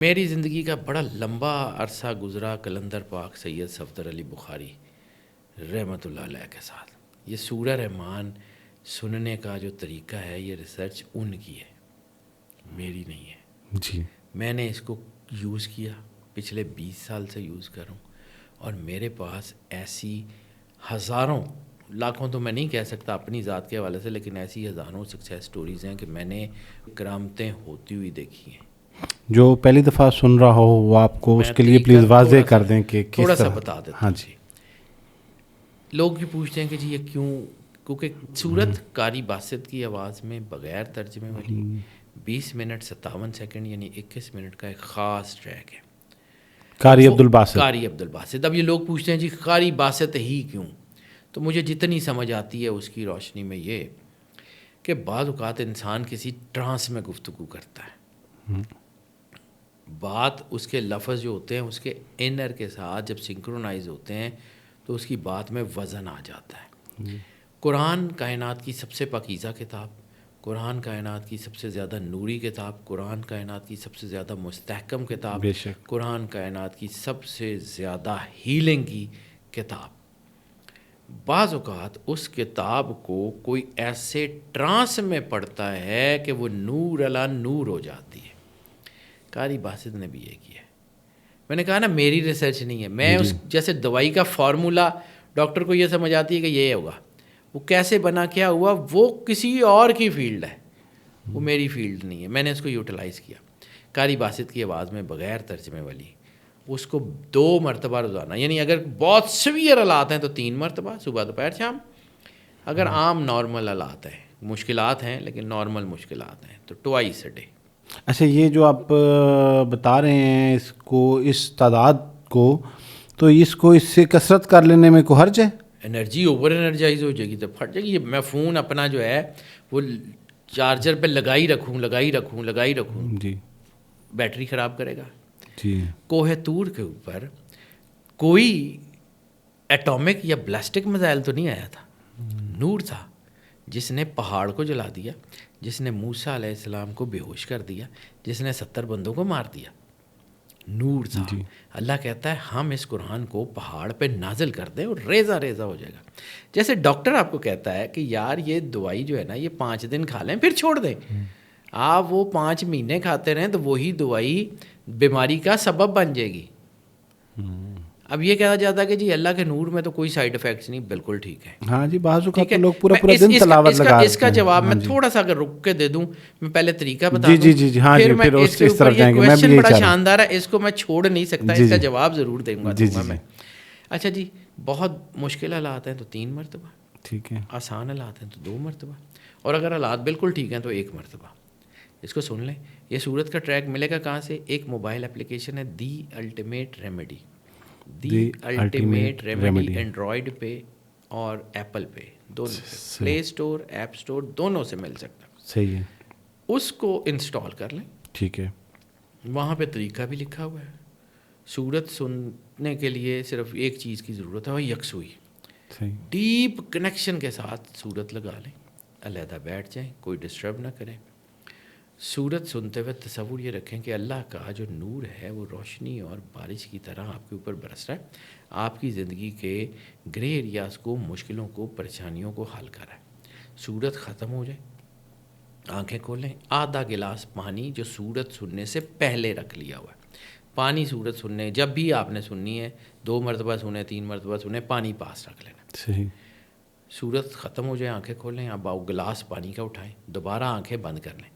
میری زندگی کا بڑا لمبا عرصہ گزرا کلندر پاک سید صفدر علی بخاری رحمۃ اللہ علیہ کے ساتھ. یہ سورہ رحمان سننے کا جو طریقہ ہے یہ ریسرچ ان کی ہے، میری نہیں ہے. جی میں نے اس کو یوز کیا، پچھلے 20 سال سے یوز کروں، اور میرے پاس ایسی ہزاروں، لاکھوں تو میں نہیں کہہ سکتا اپنی ذات کے حوالے سے، لیکن ایسی ہزاروں سکسیس سٹوریز ہیں کہ میں نے کرامتیں ہوتی ہوئی دیکھی ہیں. جو پہلی دفعہ سن رہا ہو وہ آپ کو اس میں کے لیے طریقہ پلیز واضح تھوڑا کر سا دیں کہ تھوڑا کس سا طرح. بتا دیتا ہاں ہوں. جی. لوگ یہ پوچھتے ہیں کہ جی یہ کیوں، کیونکہ صورت قاری باسط کی آواز میں بغیر ترجمے والی 20 منٹ 57 سیکنڈ یعنی 21 منٹ کا ایک خاص ٹریک ہے. قاری عبد الباسط. قاری عبد الباسط. اب یہ لوگ پوچھتے ہیں جی قاری باسط ہی کیوں، تو مجھے جتنی سمجھ آتی ہے اس کی روشنی میں یہ کہ بعض اوقات انسان کسی ٹرانس میں گفتگو کرتا ہے، بات اس کے لفظ جو ہوتے ہیں اس کے انر کے ساتھ جب سنکرونائز ہوتے ہیں تو اس کی بات میں وزن آ جاتا ہے. قرآن کائنات کی سب سے پاکیزہ کتاب، قرآن کائنات کی سب سے زیادہ نوری کتاب، قرآن کائنات کی سب سے زیادہ مستحکم کتاب، بے شک. قرآن کائنات کی سب سے زیادہ ہیلنگ کی کتاب. بعض اوقات اس کتاب کو کوئی ایسے ٹرانس میں پڑھتا ہے کہ وہ نور علی نور ہو جاتی ہے. قاری باسط نے بھی یہ کیا ہے. میں نے کہا نا میری ریسرچ نہیں ہے، میں اس جیسے دوائی کا فارمولا ڈاکٹر کو یہ سمجھ آتی ہے کہ یہ ہوگا، وہ کیسے بنا کیا ہوا وہ کسی اور کی فیلڈ ہے، وہ میری فیلڈ نہیں ہے. میں نے اس کو یوٹیلائز کیا. قاری باسط کی آواز میں بغیر ترجمے والی اس کو 2 مرتبہ روزانہ، یعنی اگر بہت سویئر حالات ہیں تو 3 مرتبہ، صبح دوپہر شام. اگر عام نارمل حالات ہیں، مشکلات ہیں لیکن نارمل مشکلات ہیں، تو 2 ڈے. اچھا یہ جو آپ بتا رہے ہیں اس کو، اس تعداد کو، تو اس کو اس سے کثرت کر لینے میں کوئی حرج ہے؟ انرجی اوور انرجائز ہو جائے گی تو پھٹ جائے گی. میں فون اپنا جو ہے وہ چارجر پہ لگائی رکھوں جی بیٹری خراب کرے گا. جی. کوہ طور کے اوپر کوئی ایٹامک یا بلاسٹک میزائل تو نہیں آیا تھا، نور تھا جس نے پہاڑ کو جلا دیا، جس نے موسیٰ علیہ السلام کو بے ہوش کر دیا، جس نے 70 بندوں کو مار دیا. نور تھا. جی. اللہ کہتا ہے ہم اس قرآن کو پہاڑ پہ نازل کر دیں اور ریزہ ریزہ ہو جائے گا. جیسے ڈاکٹر آپ کو کہتا ہے کہ یار یہ دوائی جو ہے نا یہ 5 دن کھا لیں پھر چھوڑ دیں، آپ وہ 5 مہینے کھاتے رہیں تو وہی دوائی بیماری کا سبب بن جائے گی. اب یہ کہا جاتا ہے کہ جی اللہ کے نور میں تو کوئی سائیڈ افیکٹس نہیں، بالکل ٹھیک ہے. ہاں جی. بعض اوقات ٹھیک تو ہے، لوگ پورا میں پورا دن تلاوت لگا اس کا جواب میں ہاں جی. تھوڑا سا اگر رک کے دے دوں، میں پہلے طریقہ بتا جی دوں، جی جی جی. ہاں جی. میں پھر اس کے اس اوپر طرف یہ جائیں گے. میں بھی کویشچن یہی بڑا چاہ رہا ہوں. شاندار ہے، اس کو میں چھوڑ نہیں سکتا، جی اس کا جی جواب ضرور دوں جی گا جی میں. جی. اچھا جی، بہت مشکل حالات ہیں تو 3 مرتبہ، ٹھیک ہے. آسان حالات ہیں تو 2 مرتبہ، اور اگر حالات بالکل ٹھیک ہیں تو 1 مرتبہ. اس کو سن لیں. یہ سورت کا ٹریک ملے گا کہاں سے؟ ایک موبائل اپلیکیشن ہے the ultimate remedy. The ultimate remedy Android پہ اور ایپل پہ دونوں پہ، پلے اسٹور ایپ اسٹور دونوں سے مل سکتا ہے. صحیح ہے. اس کو انسٹال کر لیں. ٹھیک ہے. وہاں پہ طریقہ بھی لکھا ہوا ہے. سورت سننے کے لیے صرف ایک چیز کی ضرورت ہے، وہ یکسوئی. صحیح. ڈیپ کنیکشن کے ساتھ سورت لگا لیں، علیحدہ بیٹھ جائیں، کوئی ڈسٹرب نہ کریں. سورت سنتے ہوئے تصور یہ رکھیں کہ اللہ کا جو نور ہے وہ روشنی اور بارش کی طرح آپ کے اوپر برس رہا ہے، آپ کی زندگی کے گرے ایریاز کو، مشکلوں کو، پریشانیوں کو حل کر رہا ہے. سورت ختم ہو جائے، آنکھیں کھولیں، آدھا گلاس پانی جو سورت سننے سے پہلے رکھ لیا ہوا ہے. پانی سورت سننے جب بھی آپ نے سننی ہے، 2 مرتبہ سنیں، 3 مرتبہ سنیں، پانی پاس رکھ لینا. صحیح. سورت ختم ہو جائے، آنکھیں کھولیں، اب آؤ گلاس پانی کا اٹھائیں، دوبارہ آنکھیں بند کر لیں.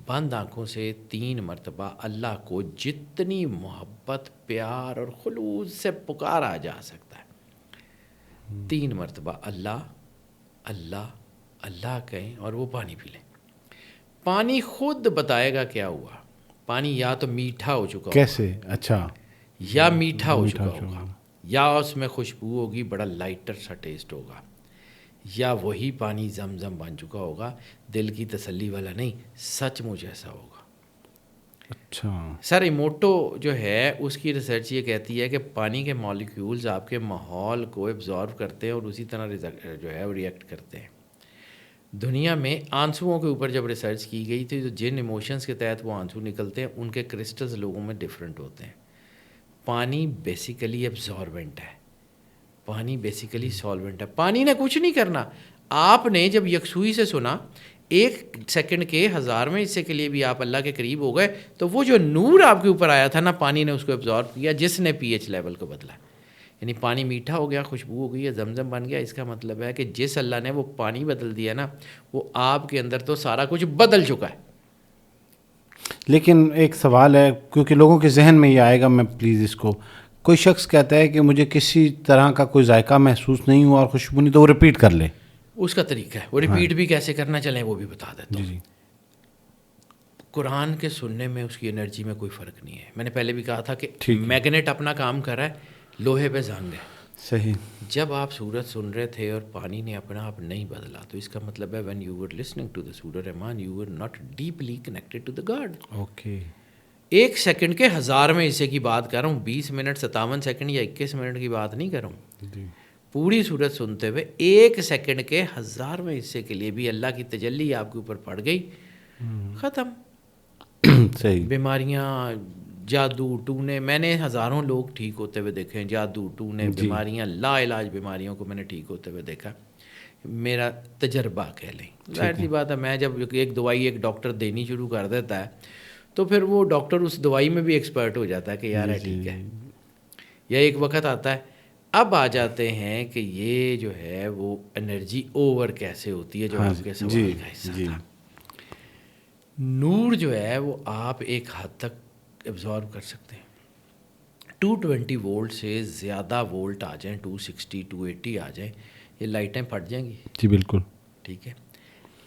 بند آنکھوں سے 3 مرتبہ اللہ کو جتنی محبت، پیار اور خلوص سے پکارا جا سکتا ہے 3 مرتبہ اللہ اللہ اللہ کہیں اور وہ پانی پی لیں. پانی خود بتائے گا کیا ہوا. پانی یا تو میٹھا ہو چکا ہوگا، کیسے؟ اچھا. یا میٹھا ہو چکا ہوگا، یا اس میں خوشبو ہوگی، بڑا لائٹر سا ٹیسٹ ہوگا، یا وہی پانی زمزم بن چکا ہوگا، دل کی تسلی والا نہیں، سچ مجھ ایسا ہوگا. اچھا. سر ایموٹو جو ہے اس کی ریسرچ یہ کہتی ہے کہ پانی کے مالیکیولز آپ کے ماحول کو ایبزارو کرتے ہیں اور اسی طرح جو ہے وہ ریئیکٹ کرتے ہیں. دنیا میں آنسوؤں کے اوپر جب ریسرچ کی گئی تھی تو جن ایموشنز کے تحت وہ آنسو نکلتے ہیں ان کے کرسٹلز لوگوں میں ڈفرینٹ ہوتے ہیں. پانی بیسیکلی ایبزاربنٹ ہے, پانی بیسیکلی سالوینٹ ہے. پانی نے کچھ نہیں کرنا. آپ نے جب یکسوئی سے سنا 1 سیکنڈ کے 1000ویں حصے کے لیے بھی آپ اللہ کے قریب ہو گئے تو وہ جو نور آپ کے اوپر آیا تھا نا, پانی نے اس کو ایبزارب کیا جس نے پی ایچ لیول کو بدلا. یعنی پانی میٹھا ہو گیا, خوشبو ہو گئی ہے, زمزم بن گیا. اس کا مطلب ہے کہ جس اللہ نے وہ پانی بدل دیا نا, وہ آپ کے اندر تو سارا کچھ بدل چکا ہے. لیکن ایک سوال ہے, کیونکہ لوگوں کے ذہن میں یہ آئے گا, میں پلیز اس کو, کوئی شخص کہتا ہے کہ مجھے کسی طرح کا کوئی ذائقہ محسوس نہیں ہوا اور خوشبو نہیں, تو وہ رپیٹ کر لے. اس کا طریقہ ہے, وہ رپیٹ بھی کیسے کرنا چلیں وہ بھی بتا دیتا ہوں. جی. قرآن کے سننے میں اس کی انرجی میں کوئی فرق نہیں ہے. میں نے پہلے بھی کہا تھا کہ ٹھیک. میگنیٹ اپنا کام کر رہا ہے, لوہے پہ زنگ ہے. صحیح. جب آپ سورت سن رہے تھے اور پانی نے اپنا آپ نہیں بدلا, تو اس کا مطلب ہے when you were listening to the Surah Rahman you were not deeply connected to the God. Okay. 1 second کے 1000ویں حصے کی بات کر رہا ہوں, 20 منٹ 57 سیکنڈ یا 21 منٹ کی بات نہیں کر رہا ہوں. جی. پوری صورت سنتے ہوئے 1 سیکنڈ کے 1000ویں حصے کے لیے بھی اللہ کی تجلی آپ کے اوپر پڑ گئی, ختم. صحیح. بیماریاں, جادو ٹونے, میں نے ہزاروں لوگ ٹھیک ہوتے ہوئے دیکھے ہیں. جادو ٹونے, بیماریاں, لا علاج بیماریوں کو میں نے ٹھیک ہوتے ہوئے دیکھا. میرا تجربہ کہہ لیں. ظاہر سی بات ہے, میں جب ایک دوائی ایک ڈاکٹر دینی شروع کر دیتا ہے تو پھر وہ ڈاکٹر اس دوائی میں بھی ایکسپرٹ ہو جاتا ہے کہ یار ہے ٹھیک ہے. یا ایک وقت آتا ہے, اب آ جاتے ہیں کہ یہ جو ہے وہ انرجی اوور کیسے ہوتی ہے, جو آپ کے سوال کا حصہ تھا. نور جو ہے وہ آپ ایک حد تک ایبزارب کر سکتے ہیں. 220 وولٹ سے زیادہ وولٹ آ جائیں, 260 280 آ جائیں, یہ لائٹیں پھٹ جائیں گی. جی بالکل. ٹھیک ہے.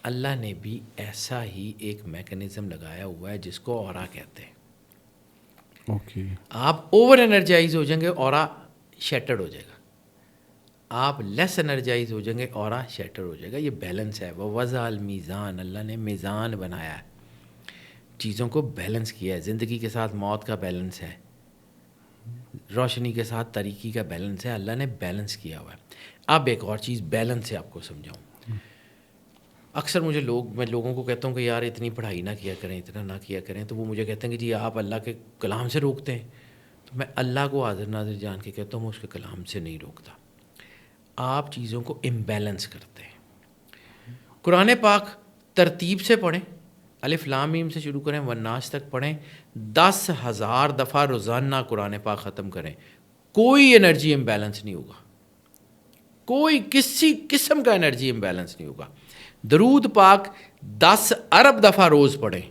اللہ نے بھی ایسا ہی ایک میکانزم لگایا ہوا ہے جس کو اورا کہتے ہیں. اوکے. آپ اوور انرجائز ہو جائیں گے, اورا شیٹرڈ ہو جائے گا. آپ لیس انرجائز ہو جائیں گے, اورا شیٹر ہو جائے گا. یہ بیلنس ہے. وہ وضع المیزان, اللہ نے میزان بنایا ہے, چیزوں کو بیلنس کیا ہے. زندگی کے ساتھ موت کا بیلنس ہے, روشنی کے ساتھ تاریکی کا بیلنس ہے. اللہ نے بیلنس کیا ہوا ہے. اب ایک اور چیز بیلنس سے آپ کو سمجھاؤں. اکثر میں لوگوں کو کہتا ہوں کہ یار اتنی پڑھائی نہ کیا کریں, اتنا نہ کیا کریں, تو وہ مجھے کہتے ہیں کہ جی آپ اللہ کے کلام سے روکتے ہیں. تو میں اللہ کو حاضر ناظر جان کے کہتا ہوں میں اس کے کلام سے نہیں روکتا. آپ چیزوں کو امبیلنس کرتے ہیں. قرآن پاک ترتیب سے پڑھیں, الف لام میم سے شروع کریں, والناس تک پڑھیں, 10,000 دفعہ روزانہ قرآن پاک ختم کریں, کوئی انرجی امبیلنس نہیں ہوگا. کوئی کسی قسم کا انرجی امبیلنس نہیں ہوگا. درود پاک 10 ارب دفعہ روز پڑھیں,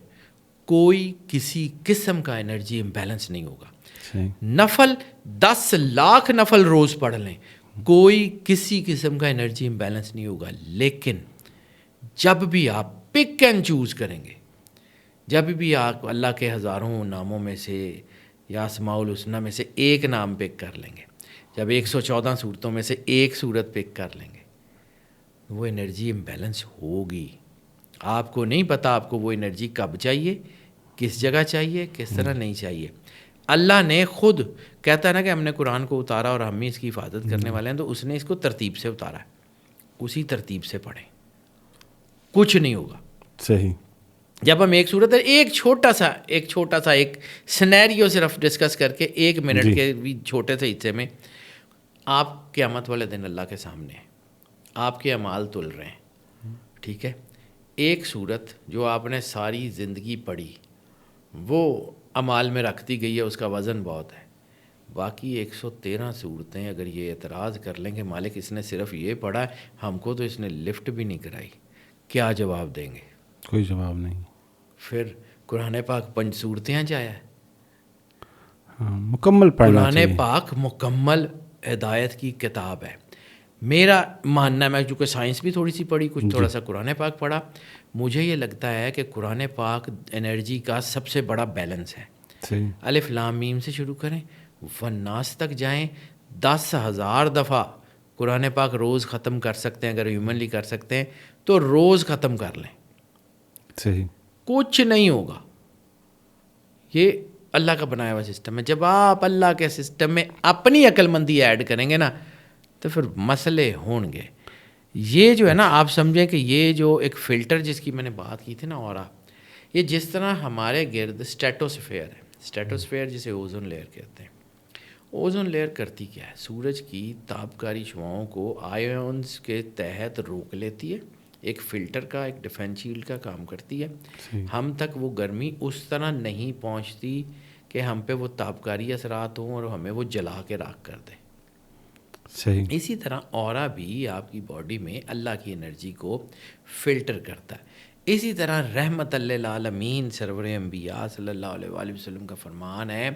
کوئی کسی قسم کا انرجی امبیلنس نہیں ہوگا. نفل 10 لاکھ نفل روز پڑھ لیں, کوئی کسی قسم کا انرجی امبیلنس نہیں ہوگا. لیکن جب بھی آپ پک اینڈ چوز کریں گے, جب بھی آپ اللہ کے ہزاروں ناموں میں سے یا اسماء الحسنی میں سے ایک نام پک کر لیں گے, جب 114 صورتوں میں سے ایک صورت پک کر لیں گے, وہ انرجی امبیلنس ہوگی. آپ کو نہیں پتہ آپ کو وہ انرجی کب چاہیے, کس جگہ چاہیے, کس طرح نہیں چاہیے. اللہ نے خود کہتا ہے نا کہ ہم نے قرآن کو اتارا اور ہم ہی اس کی حفاظت کرنے والے ہیں, تو اس نے اس کو ترتیب سے اتارا ہے. اسی ترتیب سے پڑھیں, کچھ نہیں ہوگا. صحیح. جب ہم ایک صورت ہے, ایک چھوٹا سا ایک سینیریو صرف ڈسکس کر کے 1 منٹ کے بھی چھوٹے سے حصے میں, آپ قیامت والے دن اللہ کے سامنے ہیں, آپ کے اعمال تل رہے ہیں. ٹھیک ہے. ایک صورت جو آپ نے ساری زندگی پڑھی وہ اعمال میں رکھ دی گئی ہے, اس کا وزن بہت ہے. باقی 113 صورتیں اگر یہ اعتراض کر لیں کہ مالک اس نے صرف یہ پڑھا ہے, ہم کو تو اس نے لفٹ بھی نہیں کرائی, کیا جواب دیں گے؟ کوئی جواب نہیں. پھر قرآن پاک 5 صورتیں جایا ہے, مکمل پڑھنا قرآن چاہیے. پاک مکمل ہدایت کی کتاب ہے. میرا ماننا ہے, میں چونکہ سائنس بھی تھوڑی سی پڑھی, کچھ تھوڑا سا قرآن پاک پڑھا, مجھے یہ لگتا ہے کہ قرآن پاک انرجی کا سب سے بڑا بیلنس ہے. الف لام میم سے شروع کریں, والناس تک جائیں, 10,000 دفعہ قرآن پاک روز ختم کر سکتے ہیں. اگر ہیومنلی کر سکتے ہیں تو روز ختم کر لیں. صحیح. کچھ نہیں ہوگا. یہ اللہ کا بنایا ہوا سسٹم ہے. جب آپ اللہ کے سسٹم میں اپنی عقل مندی ایڈ کریں گے نا, تو پھر مسئلے ہوں گے. یہ جو ہے نا آپ سمجھیں کہ یہ جو ایک فلٹر جس کی میں نے بات کی تھی نا اورا، یہ جس طرح ہمارے گرد اسٹریٹوسفیئر ہے، اسٹریٹوسفیئر جسے اوزون لیئر کہتے ہیں، اوزون لیئر کرتی کیا ہے؟ سورج کی تابکاری شعاؤں کو آئیونز کے تحت روک لیتی ہے، ایک فلٹر کا، ایک ڈیفینس شیلڈ کا کام کرتی ہے. ہم تک وہ گرمی اس طرح نہیں پہنچتی کہ ہم پہ وہ تابکاری اثرات ہوں اور ہمیں وہ جلا کے راکھ کر دیں. صحیح. اسی طرح اورا بھی آپ کی باڈی میں اللہ کی انرجی کو فلٹر کرتا ہے. اسی طرح رحمت للعالمین سرور انبیاء صلی اللہ علیہ وآلہ وسلم کا فرمان ہے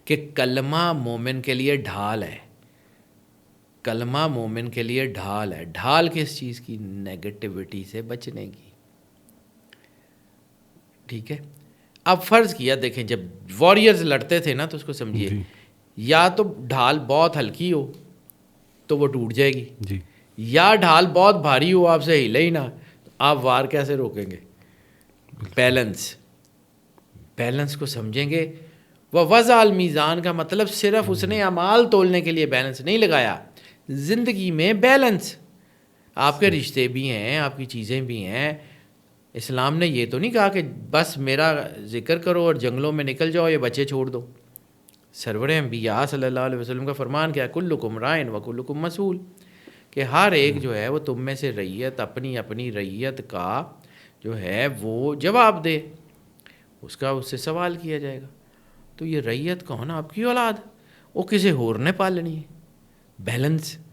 کہ کلمہ مومن کے لیے ڈھال ہے. کلمہ مومن کے لیے ڈھال ہے. ڈھال کس چیز کی؟ نیگیٹیوٹی سے بچنے کی. ٹھیک ہے. اب فرض کیا دیکھیں جب واریئرز لڑتے تھے نا تو اس کو سمجھیے، یا تو ڈھال بہت ہلکی ہو تو وہ ٹوٹ جائے گی، جی. یا ڈھال بہت بھاری ہو آپ سے ہلے ہی نہ، آپ وار کیسے روکیں گے؟ بیلنس کو سمجھیں گے. وہ وضع المیزان کا مطلب صرف اس نے اعمال تولنے کے لیے بیلنس نہیں لگایا، زندگی میں بیلنس. آپ کے رشتے بھی ہیں، آپ کی چیزیں بھی ہیں. اسلام نے یہ تو نہیں کہا کہ بس میرا ذکر کرو اور جنگلوں میں نکل جاؤ یا بچے چھوڑ دو. سرور انبیاء صلی اللہ علیہ وسلم کا فرمان کیا ہے؟ کلکم رائن و کلکم مسئول، کہ ہر ایک جو ہے وہ تم میں سے رعیت، اپنی اپنی رعیت کا جو ہے وہ جواب دے، اس کا اس سے سوال کیا جائے گا. تو یہ رعیت کون؟ آپ کی اولاد، وہ کسی اور نے پالنی ہے. بیلنس